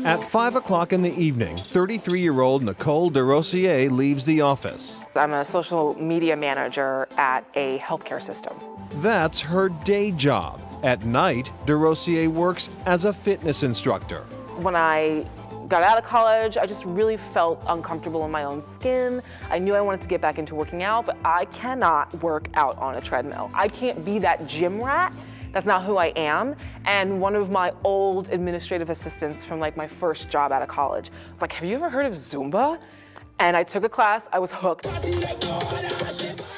At 5 o'clock in the evening, 33-year-old Nicole DeRosier leaves the office. I'm a social media manager at a healthcare system. That's her day job. At night, DeRosier works as a fitness instructor. When I got out of college, I just really felt uncomfortable in my own skin. I knew I wanted to get back into working out, but I cannot work out on a treadmill. I can't be that gym rat. That's not who I am. And one of my old administrative assistants from like my first job out of college was like, have you ever heard of Zumba? And I took a class, I was hooked.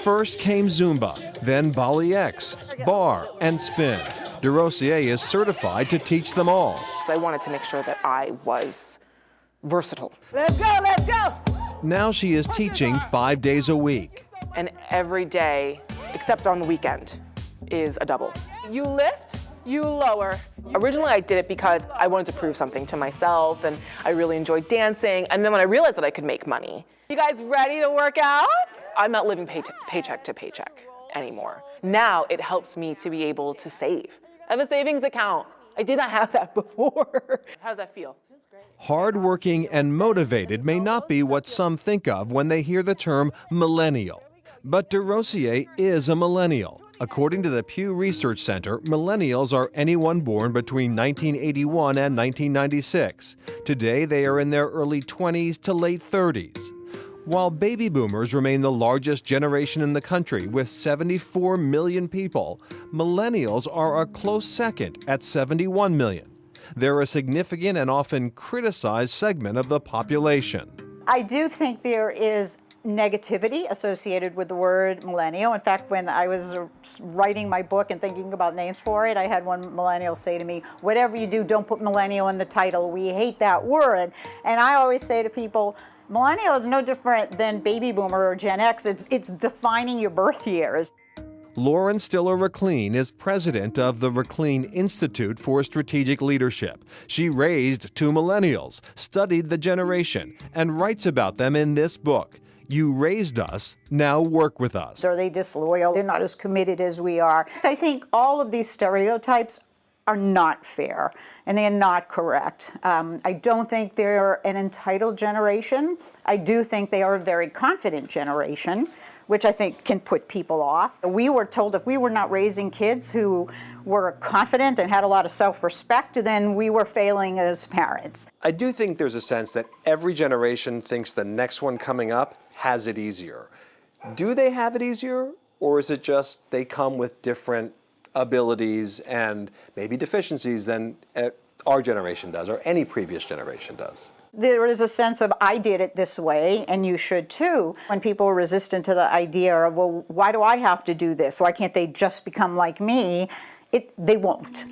First came Zumba, then Bali X, bar, and spin. DeRosier is certified to teach them all. I wanted to make sure that I was versatile. Let's go, let's go! Now she is teaching 5 days a week. And every day, except on the weekend, is a double. You lift, you lower. Originally I did it because I wanted to prove something to myself and I really enjoyed dancing. And then when I realized that I could make money, you guys ready to work out? I'm not living paycheck to paycheck anymore. Now it helps me to be able to save. I have a savings account. I did not have that before. How does that feel? Hardworking and motivated may not be what some think of when they hear the term millennial. But DeRosier is a millennial. According to the Pew Research Center, millennials are anyone born between 1981 and 1996. Today, they are in their early 20s to late 30s. While baby boomers remain the largest generation in the country with 74 million people, millennials are a close second at 71 million. They're a significant and often criticized segment of the population. I do think there is negativity associated with the word millennial. In fact, when I was writing my book and thinking about names for it, I had one millennial say to me, whatever you do, don't put millennial in the title. We hate that word. And I always say to people, millennial is no different than baby boomer or Gen X. It's defining your birth years. Lauren Stiller Raclean is president of the Raclean Institute for Strategic Leadership. She raised two millennials, studied the generation, and writes about them in this book. You raised us, now work with us. Are they disloyal? They're not as committed as we are. I think all of these stereotypes are not fair and they're not correct. I don't think they're an entitled generation. I do think they are a very confident generation, which I think can put people off. We were told if we were not raising kids who were confident and had a lot of self-respect, then we were failing as parents. I do think there's a sense that every generation thinks the next one coming up has it easier. Do they have it easier, or is it just they come with different abilities and maybe deficiencies than our generation does or any previous generation does? There is a sense of, I did it this way, and you should too. When people are resistant to the idea of, well, why do I have to do this? Why can't they just become like me? They won't.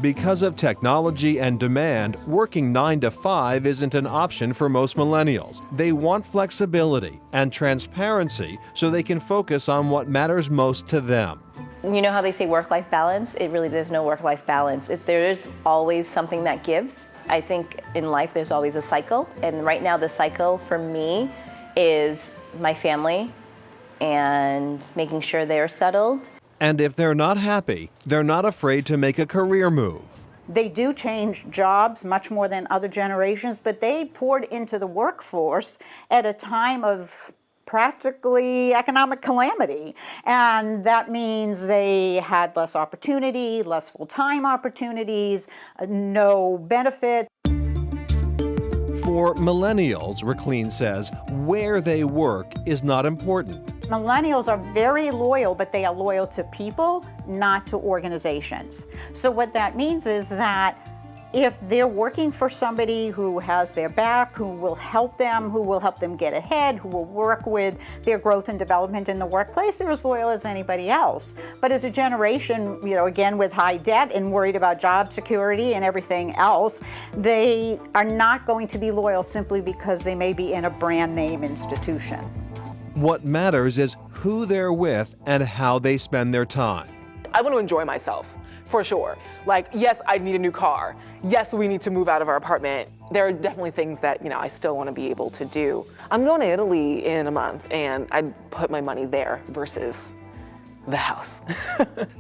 Because of technology and demand, working 9 to 5 isn't an option for most millennials. They want flexibility and transparency so they can focus on what matters most to them. You know how they say work-life balance? It really, there's no work-life balance. There is always something that gives. I think in life there's always a cycle, and right now the cycle for me is my family and making sure they're settled. And if they're not happy, they're not afraid to make a career move. They do change jobs much more than other generations, but they poured into the workforce at a time of practically economic calamity. And that means they had less opportunity, less full-time opportunities, no benefit. For millennials, Raclean says, where they work is not important. Millennials are very loyal, but they are loyal to people, not to organizations. So what that means is that if they're working for somebody who has their back, who will help them get ahead, who will work with their growth and development in the workplace, they're as loyal as anybody else. But as a generation, again, with high debt and worried about job security and everything else, they are not going to be loyal simply because they may be in a brand name institution. What matters is who they're with and how they spend their time. I want to enjoy myself. For sure. Like, yes, I need a new car. Yes, we need to move out of our apartment. There are definitely things that, I still want to be able to do. I'm going to Italy in a month, and I'd put my money there versus the house.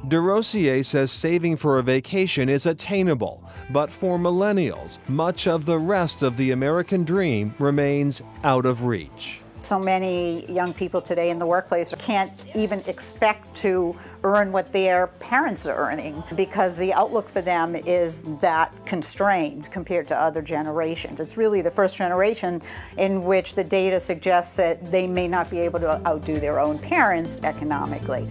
DeRosier says saving for a vacation is attainable, but for millennials, much of the rest of the American dream remains out of reach. So many young people today in the workplace can't even expect to earn what their parents are earning because the outlook for them is that constrained compared to other generations. It's really the first generation in which the data suggests that they may not be able to outdo their own parents economically.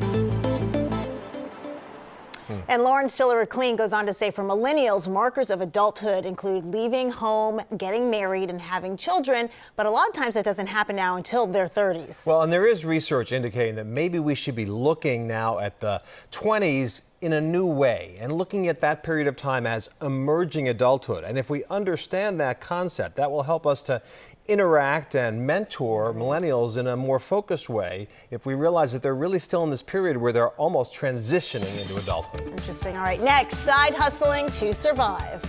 And Lauren Stiller-Clean goes on to say, for millennials, markers of adulthood include leaving home, getting married, and having children. But a lot of times that doesn't happen now until their 30s. Well, and there is research indicating that maybe we should be looking now at the 20s in a new way and looking at that period of time as emerging adulthood. And if we understand that concept, that will help us to interact and mentor millennials in a more focused way if we realize that they're really still in this period where they're almost transitioning into adulthood. Interesting. All right, next, side hustling to survive.